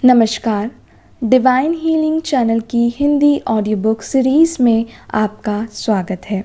नमस्कार। Divine healing channel की Hindi audio book series में आपका स्वागत है।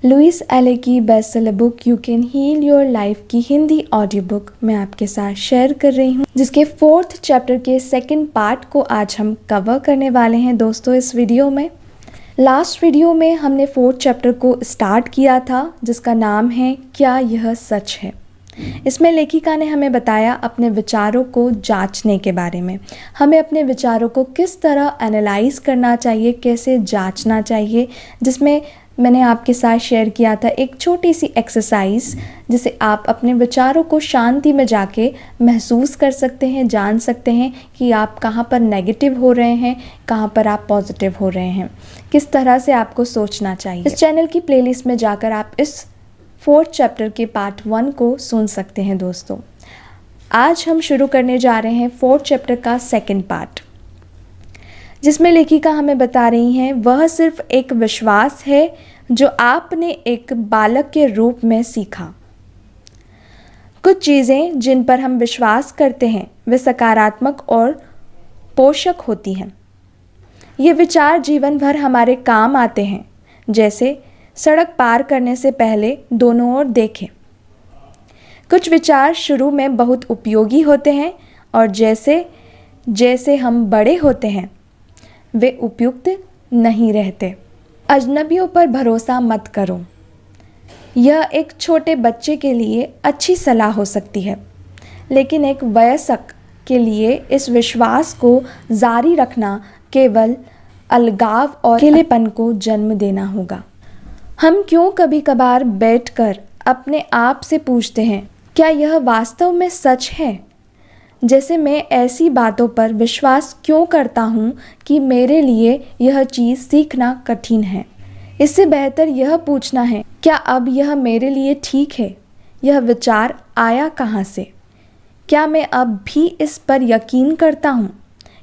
लुइस एले की bestseller book you can heal your life की हिंदी ऑडियो बुक मैं आपके साथ शेयर कर रही हूँ, जिसके 4th चैप्टर के 2nd पार्ट को आज हम कवर करने वाले हैं दोस्तों। इस वीडियो में लास्ट वीडियो में हमने 4th चैप्टर को स्टार्ट किया था, जिसका नाम है क्या यह सच है। इसमें लेखिका ने हमें बताया अपने विचारों को जांचने के बारे में। हमें अपने विचारों को किस तरह एनालाइज करना चाहिए, कैसे जांचना चाहिए, जिसमें मैंने आपके साथ शेयर किया था एक छोटी सी एक्सरसाइज, जिसे आप अपने विचारों को शांति में जाके महसूस कर सकते हैं, जान सकते हैं कि आप कहाँ पर नेगेटिव हो रहे हैं, कहाँ पर आप पॉजिटिव हो रहे हैं, किस तरह से आपको सोचना चाहिए। इस चैनल की प्लेलिस्ट में जाकर आप इस 4th चैप्टर के पार्ट 1 को सुन सकते हैं दोस्तों। आज हम शुरू करने जा रहे हैं 4th चैप्टर का 2nd पार्ट, जिसमें लेखिका हमें बता रही हैं वह सिर्फ एक विश्वास है जो आपने एक बालक के रूप में सीखा। कुछ चीज़ें जिन पर हम विश्वास करते हैं वे सकारात्मक और पोषक होती हैं। ये विचार जीवन भर हमारे काम आते हैं, जैसे सड़क पार करने से पहले दोनों ओर देखें। कुछ विचार शुरू में बहुत उपयोगी होते हैं और जैसे जैसे हम बड़े होते हैं वे उपयुक्त नहीं रहते। अजनबियों पर भरोसा मत करो। यह एक छोटे बच्चे के लिए अच्छी सलाह हो सकती है, लेकिन एक वयस्क के लिए इस विश्वास को जारी रखना केवल अलगाव और अकेलेपन को जन्म देना होगा। हम क्यों कभी कभार बैठकर अपने आप से पूछते हैं, क्या यह वास्तव में सच है? जैसे मैं ऐसी बातों पर विश्वास क्यों करता हूँ कि मेरे लिए यह चीज़ सीखना कठिन है। इससे बेहतर यह पूछना है, क्या अब यह मेरे लिए ठीक है? यह विचार आया कहाँ से? क्या मैं अब भी इस पर यकीन करता हूँ?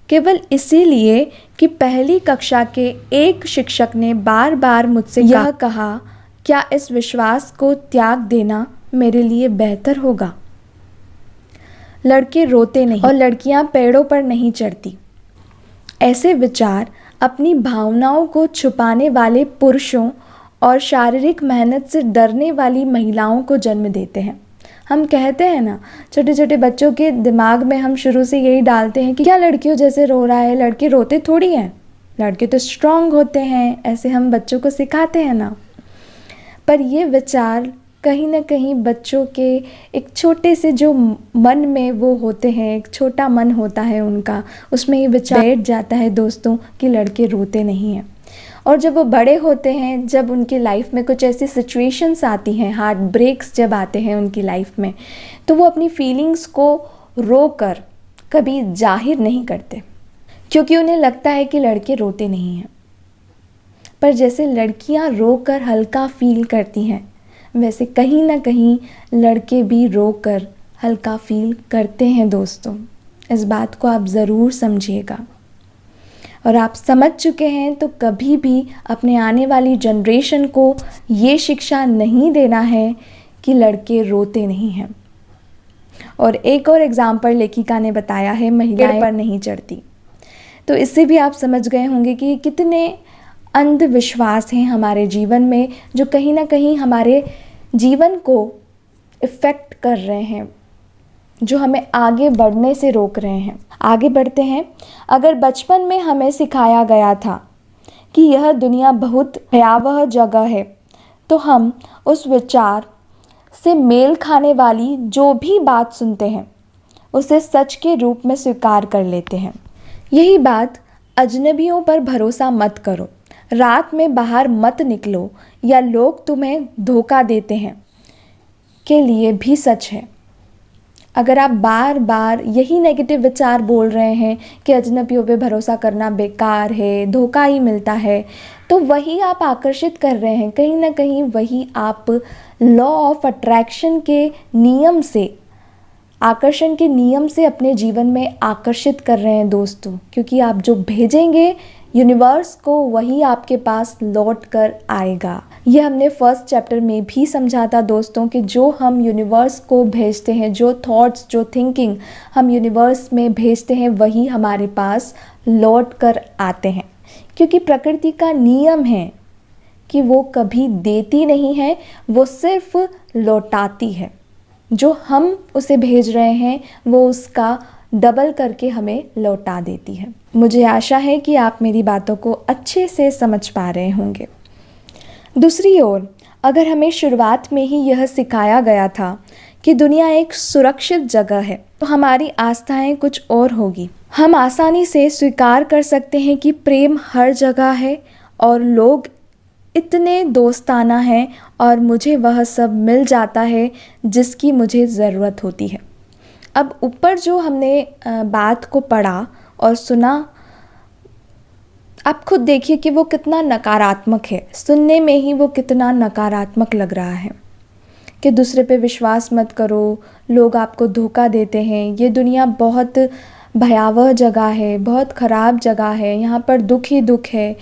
केवल इसीलिए कि पहली कक्षा के एक शिक्षक ने बार बार मुझसे यह कहा, क्या इस विश्वास को त्याग देना मेरे लिए बेहतर होगा? लड़के रोते नहीं और लड़कियां पेड़ों पर नहीं चढ़ती। ऐसे विचार अपनी भावनाओं को छुपाने वाले पुरुषों और शारीरिक मेहनत से डरने वाली महिलाओं को जन्म देते हैं। हम कहते हैं ना, छोटे छोटे बच्चों के दिमाग में हम शुरू से यही डालते हैं कि क्या लड़कियों जैसे रो रहा है, लड़के रोते थोड़ी हैं, लड़के तो स्ट्रांग होते हैं, ऐसे हम बच्चों को सिखाते हैं ना। पर ये विचार कहीं ना कहीं बच्चों के एक छोटे से जो मन में वो होते हैं, एक छोटा मन होता है उनका, उसमें ये विचार बैठ जाता है दोस्तों कि लड़के रोते नहीं हैं। और जब वो बड़े होते हैं, जब उनकी लाइफ में कुछ ऐसी सिचुएशंस आती हैं, हार्ट ब्रेक्स जब आते हैं उनकी लाइफ में, तो वो अपनी फीलिंग्स को रो कर कभी जाहिर नहीं करते, क्योंकि उन्हें लगता है कि लड़के रोते नहीं हैं। पर जैसे लड़कियां रो कर हल्का फील करती हैं, वैसे कहीं ना कहीं लड़के भी रो कर हल्का फील करते हैं दोस्तों। इस बात को आप ज़रूर समझिएगा। और आप समझ चुके हैं तो कभी भी अपने आने वाली जनरेशन को ये शिक्षा नहीं देना है कि लड़के रोते नहीं हैं। और एक और एग्जाम्पल लेखिका ने बताया है, महिलाएं पर नहीं चढ़ती। तो इससे भी आप समझ गए होंगे कि कितने अंधविश्वास हैं हमारे जीवन में, जो कहीं ना कहीं हमारे जीवन को इफ़ेक्ट कर रहे हैं, जो हमें आगे बढ़ने से रोक रहे हैं। आगे बढ़ते हैं। अगर बचपन में हमें सिखाया गया था कि यह दुनिया बहुत भयावह जगह है, तो हम उस विचार से मेल खाने वाली जो भी बात सुनते हैं उसे सच के रूप में स्वीकार कर लेते हैं। यही बात अजनबियों पर भरोसा मत करो, रात में बाहर मत निकलो, या लोग तुम्हें धोखा देते हैं के लिए भी सच है। अगर आप बार बार यही नेगेटिव विचार बोल रहे हैं कि अजनबियों पे भरोसा करना बेकार है, धोखा ही मिलता है, तो वही आप आकर्षित कर रहे हैं। कहीं ना कहीं वही आप लॉ ऑफ अट्रैक्शन के नियम से, आकर्षण के नियम से अपने जीवन में आकर्षित कर रहे हैं दोस्तों, क्योंकि आप जो भेजेंगे यूनिवर्स को वही आपके पास लौट कर आएगा। ये हमने फर्स्ट चैप्टर में भी समझा था दोस्तों कि जो हम यूनिवर्स को भेजते हैं, जो थॉट्स, जो थिंकिंग हम यूनिवर्स में भेजते हैं, वही हमारे पास लौट कर आते हैं। क्योंकि प्रकृति का नियम है कि वो कभी देती नहीं है, वो सिर्फ लौटाती है। जो हम उसे भेज रहे हैं वो उसका डबल करके हमें लौटा देती है। मुझे आशा है कि आप मेरी बातों को अच्छे से समझ पा रहे होंगे। दूसरी ओर, अगर हमें शुरुआत में ही यह सिखाया गया था कि दुनिया एक सुरक्षित जगह है, तो हमारी आस्थाएं कुछ और होगी। हम आसानी से स्वीकार कर सकते हैं कि प्रेम हर जगह है और लोग इतने दोस्ताना हैं और मुझे वह सब मिल जाता है जिसकी मुझे ज़रूरत होती है। अब ऊपर जो हमने बात को पढ़ा और सुना, आप खुद देखिए कि वो कितना नकारात्मक है। सुनने में ही वो कितना नकारात्मक लग रहा है कि दूसरे पे विश्वास मत करो, लोग आपको धोखा देते हैं, ये दुनिया बहुत भयावह जगह है, बहुत ख़राब जगह है, यहाँ पर दुख ही दुख है।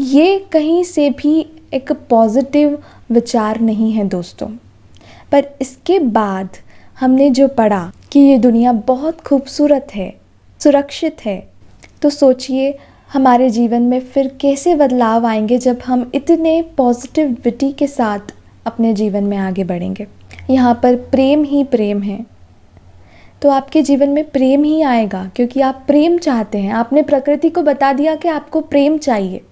ये कहीं से भी एक पॉजिटिव विचार नहीं है दोस्तों। पर इसके बाद हमने जो पढ़ा कि ये दुनिया बहुत खूबसूरत है, सुरक्षित है, तो सोचिए हमारे जीवन में फिर कैसे बदलाव आएंगे जब हम इतने पॉजिटिविटी के साथ अपने जीवन में आगे बढ़ेंगे। यहाँ पर प्रेम ही प्रेम है, तो आपके जीवन में प्रेम ही आएगा क्योंकि आप प्रेम चाहते हैं। आपने प्रकृति को बता दिया कि आपको प्रेम चाहिए।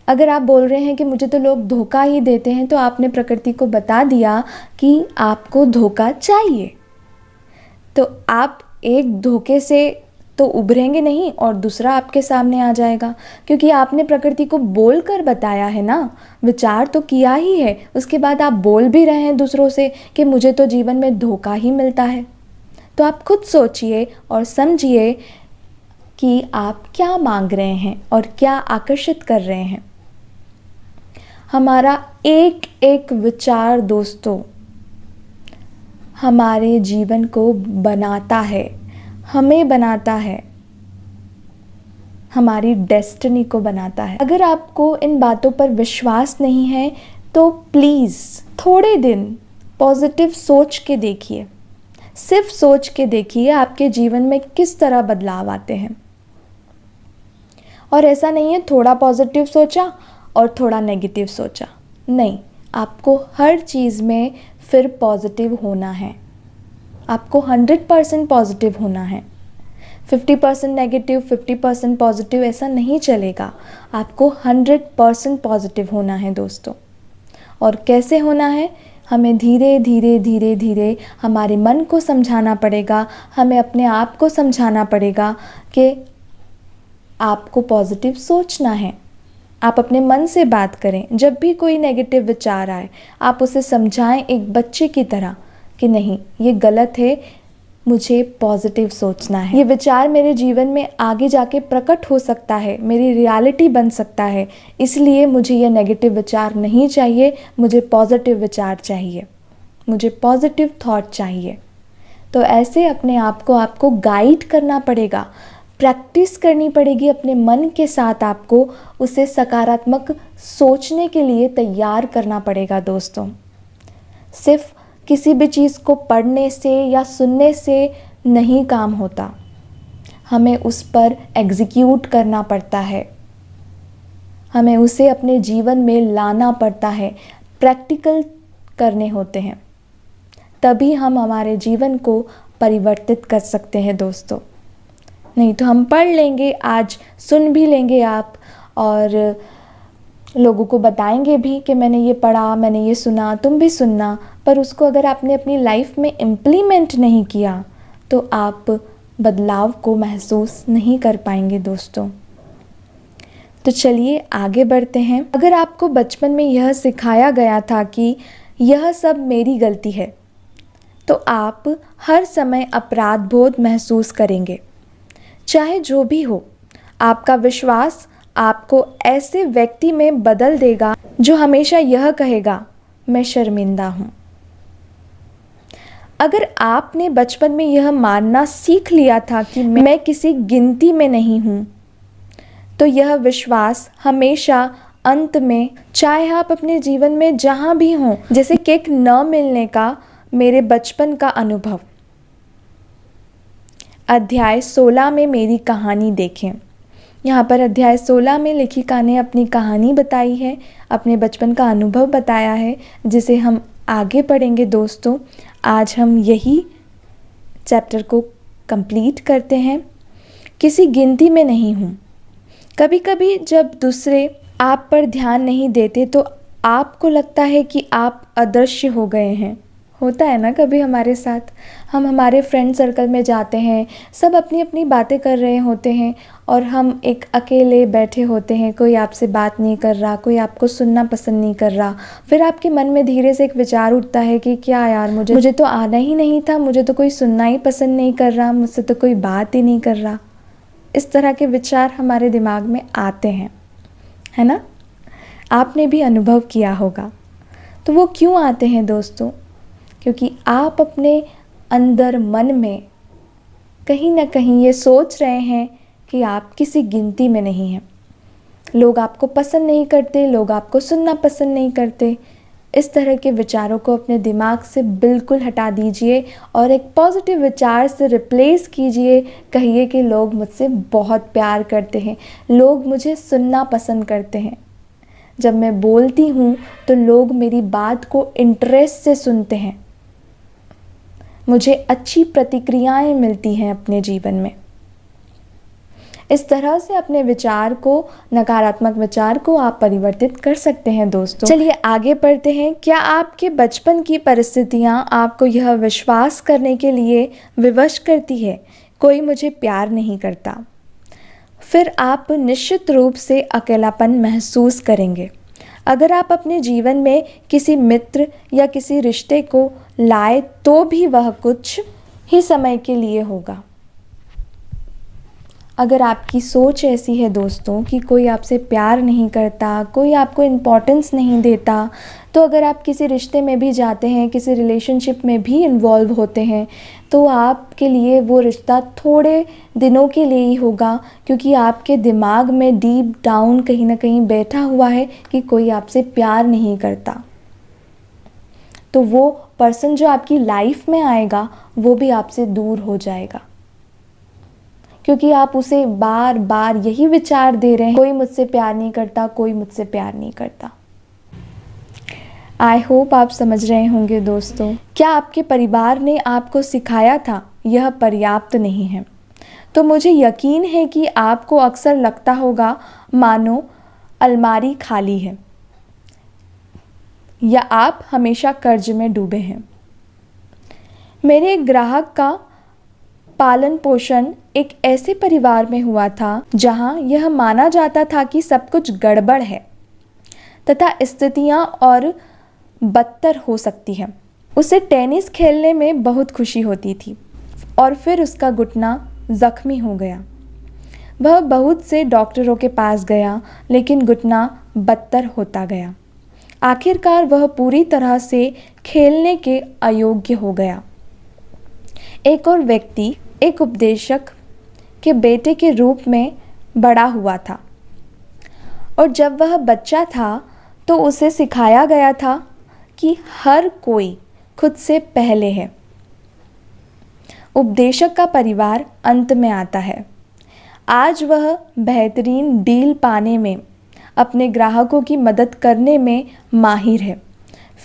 अगर आप बोल रहे हैं कि मुझे तो लोग धोखा ही देते हैं, तो आपने प्रकृति को बता दिया कि आपको धोखा चाहिए। तो आप एक धोखे से तो उभरेंगे नहीं और दूसरा आपके सामने आ जाएगा, क्योंकि आपने प्रकृति को बोल कर बताया है ना, विचार तो किया ही है। उसके बाद आप बोल भी रहे हैं दूसरों से कि मुझे तो जीवन में धोखा ही मिलता है। तो आप खुद सोचिए और समझिए कि आप क्या मांग रहे हैं और क्या आकर्षित कर रहे हैं। हमारा एक एक विचार दोस्तों हमारे जीवन को बनाता है, हमें बनाता है, हमारी डेस्टिनी को बनाता है। अगर आपको इन बातों पर विश्वास नहीं है तो प्लीज़ थोड़े दिन पॉजिटिव सोच के देखिए, सिर्फ सोच के देखिए आपके जीवन में किस तरह बदलाव आते हैं। और ऐसा नहीं है थोड़ा पॉजिटिव सोचा और थोड़ा नेगेटिव सोचा, नहीं, आपको हर चीज़ में फिर पॉजिटिव होना है। आपको 100% पॉजिटिव होना है। 50% नेगेटिव, 50% पॉजिटिव ऐसा नहीं चलेगा। आपको 100% पॉजिटिव होना है दोस्तों। और कैसे होना है? हमें धीरे धीरे धीरे धीरे हमारे मन को समझाना पड़ेगा, हमें अपने आप को समझाना पड़ेगा कि आपको पॉजिटिव सोचना है। आप अपने मन से बात करें। जब भी कोई नेगेटिव विचार आए आप उसे समझाएं एक बच्चे की तरह कि नहीं, ये गलत है, मुझे पॉजिटिव सोचना है। ये विचार मेरे जीवन में आगे जाके प्रकट हो सकता है, मेरी रियलिटी बन सकता है, इसलिए मुझे ये नेगेटिव विचार नहीं चाहिए, मुझे पॉजिटिव विचार चाहिए, मुझे पॉजिटिव थॉट चाहिए। तो ऐसे अपने आप को आपको गाइड करना पड़ेगा, प्रैक्टिस करनी पड़ेगी अपने मन के साथ। आपको उसे सकारात्मक सोचने के लिए तैयार करना पड़ेगा दोस्तों। सिर्फ किसी भी चीज़ को पढ़ने से या सुनने से नहीं काम होता, हमें उस पर एग्जीक्यूट करना पड़ता है, हमें उसे अपने जीवन में लाना पड़ता है, प्रैक्टिकल करने होते हैं, तभी हम हमारे जीवन को परिवर्तित कर सकते हैं दोस्तों। नहीं तो हम पढ़ लेंगे, आज सुन भी लेंगे आप और लोगों को बताएंगे भी कि मैंने ये पढ़ा, मैंने ये सुना, तुम भी सुनना, पर उसको अगर आपने अपनी लाइफ में इम्प्लीमेंट नहीं किया तो आप बदलाव को महसूस नहीं कर पाएंगे दोस्तों। तो चलिए आगे बढ़ते हैं। अगर आपको बचपन में यह सिखाया गया था कि यह सब मेरी गलती है, तो आप हर समय अपराध बोध महसूस करेंगे। चाहे जो भी हो, आपका विश्वास आपको ऐसे व्यक्ति में बदल देगा जो हमेशा यह कहेगा, मैं शर्मिंदा हूँ। अगर आपने बचपन में यह मानना सीख लिया था कि मैं किसी गिनती में नहीं हूँ, तो यह विश्वास हमेशा अंत में, चाहे आप अपने जीवन में जहाँ भी हों, जैसे केक न मिलने का मेरे बचपन का अनुभव। अध्याय 16 में मेरी कहानी देखें। यहाँ पर अध्याय 16 में लेखिका ने अपनी कहानी बताई है, अपने बचपन का अनुभव बताया है, जिसे हम आगे पढ़ेंगे दोस्तों। आज हम यही चैप्टर को कंप्लीट करते हैं। किसी गिनती में नहीं हूँ। कभी कभी जब दूसरे आप पर ध्यान नहीं देते तो आपको लगता है कि आप अदृश्य हो गए हैं। होता है ना कभी हमारे साथ। हम हमारे फ्रेंड सर्कल में जाते हैं, सब अपनी अपनी बातें कर रहे होते हैं और हम एक अकेले बैठे होते हैं। कोई आपसे बात नहीं कर रहा, कोई आपको सुनना पसंद नहीं कर रहा। फिर आपके मन में धीरे से एक विचार उठता है कि क्या यार, मुझे तो आना ही नहीं था, मुझे तो कोई सुनना ही पसंद नहीं कर रहा, मुझसे तो कोई बात ही नहीं कर रहा। इस तरह के विचार हमारे दिमाग में आते हैं, है ना। आपने भी अनुभव किया होगा। तो वो क्यों आते हैं दोस्तों? क्योंकि आप अपने अंदर मन में कहीं ना कहीं ये सोच रहे हैं कि आप किसी गिनती में नहीं हैं। लोग आपको पसंद नहीं करते, लोग आपको सुनना पसंद नहीं करते। इस तरह के विचारों को अपने दिमाग से बिल्कुल हटा दीजिए और एक पॉजिटिव विचार से रिप्लेस कीजिए। कहिए कि लोग मुझसे बहुत प्यार करते हैं, लोग मुझे सुनना पसंद करते हैं। जब मैं बोलती हूँ तो लोग मेरी बात को इंटरेस्ट से सुनते हैं, मुझे अच्छी प्रतिक्रियाएं मिलती हैं अपने जीवन में। इस तरह से अपने विचार को, नकारात्मक विचार को आप परिवर्तित कर सकते हैं दोस्तों। चलिए आगे बढ़ते हैं। क्या आपके बचपन की परिस्थितियां आपको यह विश्वास करने के लिए विवश करती है, कोई मुझे प्यार नहीं करता? फिर आप निश्चित रूप से अकेलापन महसूस करेंगे। अगर आप अपने जीवन में किसी मित्र या किसी रिश्ते को लाए तो भी वह कुछ ही समय के लिए होगा। अगर आपकी सोच ऐसी है दोस्तों कि कोई आपसे प्यार नहीं करता, कोई आपको इम्पोर्टेंस नहीं देता, तो अगर आप किसी रिश्ते में भी जाते हैं, किसी रिलेशनशिप में भी इन्वॉल्व होते हैं, तो आपके लिए वो रिश्ता थोड़े दिनों के लिए ही होगा, क्योंकि आपके दिमाग में डीप डाउन कहीं ना कहीं बैठा हुआ है कि कोई आपसे प्यार नहीं करता। तो वो पर्सन जो आपकी लाइफ में आएगा वो भी आपसे दूर हो जाएगा, क्योंकि आप उसे बार बार यही विचार दे रहे हैं, कोई मुझसे प्यार नहीं करता, कोई मुझसे प्यार नहीं करता। आई होप आप समझ रहे होंगे दोस्तों। क्या आपके परिवार ने आपको सिखाया था यह पर्याप्त नहीं है? तो मुझे यकीन है कि आपको अक्सर लगता होगा मानो अलमारी खाली है या आप हमेशा कर्ज में डूबे हैं। मेरे एक ग्राहक का पालन पोषण एक ऐसे परिवार में हुआ था जहां यह माना जाता था कि सब कुछ गड़बड़ है तथा स्थितियां और बदतर हो सकती है। उसे टेनिस खेलने में बहुत खुशी होती थी और फिर उसका घुटना जख्मी हो गया। वह बहुत से डॉक्टरों के पास गया, लेकिन घुटना बदतर होता गया। आखिरकार वह पूरी तरह से खेलने के अयोग्य हो गया। एक और व्यक्ति एक उपदेशक के बेटे के रूप में बड़ा हुआ था और जब वह बच्चा था तो उसे सिखाया गया था कि हर कोई खुद से पहले है। उपदेशक का परिवार अंत में आता है। आज वह बेहतरीन डील पाने में, अपने ग्राहकों की मदद करने में माहिर है।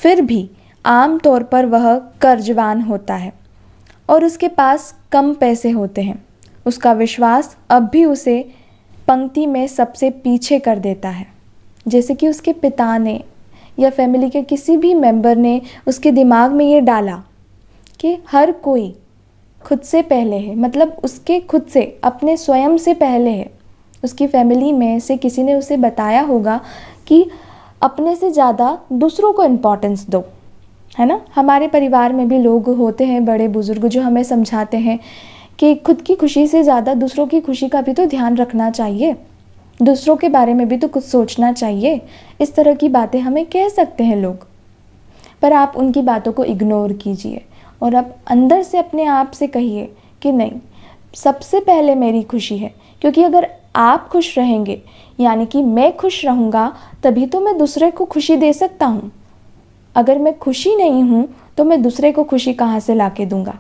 फिर भी आम तौर पर वह कर्जवान होता है और उसके पास कम पैसे होते हैं। उसका विश्वास अब भी उसे पंक्ति में सबसे पीछे कर देता है। जैसे कि उसके पिता ने या फैमिली के किसी भी मेंबर ने उसके दिमाग में ये डाला कि हर कोई खुद से पहले है, मतलब उसके खुद से, अपने स्वयं से पहले है। उसकी फैमिली में से किसी ने उसे बताया होगा कि अपने से ज़्यादा दूसरों को इम्पोर्टेंस दो, है ना। हमारे परिवार में भी लोग होते हैं, बड़े बुजुर्ग, जो हमें समझाते हैं कि खुद की खुशी से ज़्यादा दूसरों की खुशी का भी तो ध्यान रखना चाहिए, दूसरों के बारे में भी तो कुछ सोचना चाहिए। इस तरह की बातें हमें कह सकते हैं लोग, पर आप उनकी बातों को इग्नोर कीजिए और आप अंदर से अपने आप से कहिए कि नहीं, सबसे पहले मेरी खुशी है। क्योंकि अगर आप खुश रहेंगे, यानी कि मैं खुश रहूँगा तभी तो मैं दूसरे को खुशी दे सकता हूँ। अगर मैं खुशी नहीं हूँ तो मैं दूसरे को खुशी कहाँ से ला के दूँगा।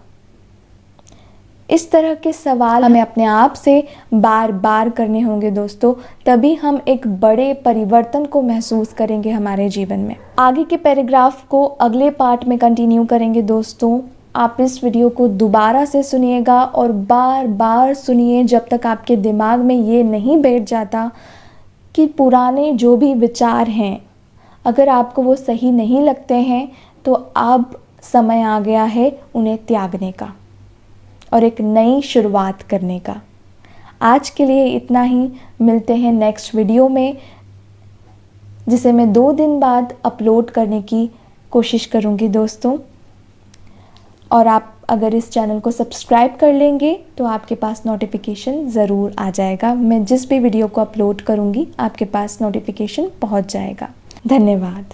इस तरह के सवाल हमें अपने आप से बार बार करने होंगे दोस्तों, तभी हम एक बड़े परिवर्तन को महसूस करेंगे हमारे जीवन में। आगे के पैराग्राफ को अगले पार्ट में कंटिन्यू करेंगे दोस्तों। आप इस वीडियो को दोबारा से सुनिएगा और बार बार सुनिए जब तक आपके दिमाग में ये नहीं बैठ जाता कि पुराने जो भी विचार हैं, अगर आपको वो सही नहीं लगते हैं तो अब समय आ गया है उन्हें त्यागने का और एक नई शुरुआत करने का। आज के लिए इतना ही। मिलते हैं नेक्स्ट वीडियो में, जिसे मैं 2 दिन बाद अपलोड करने की कोशिश करूँगी दोस्तों। और आप अगर इस चैनल को सब्सक्राइब कर लेंगे तो आपके पास नोटिफिकेशन ज़रूर आ जाएगा। मैं जिस भी वीडियो को अपलोड करूँगी आपके पास नोटिफिकेशन पहुँच जाएगा। धन्यवाद।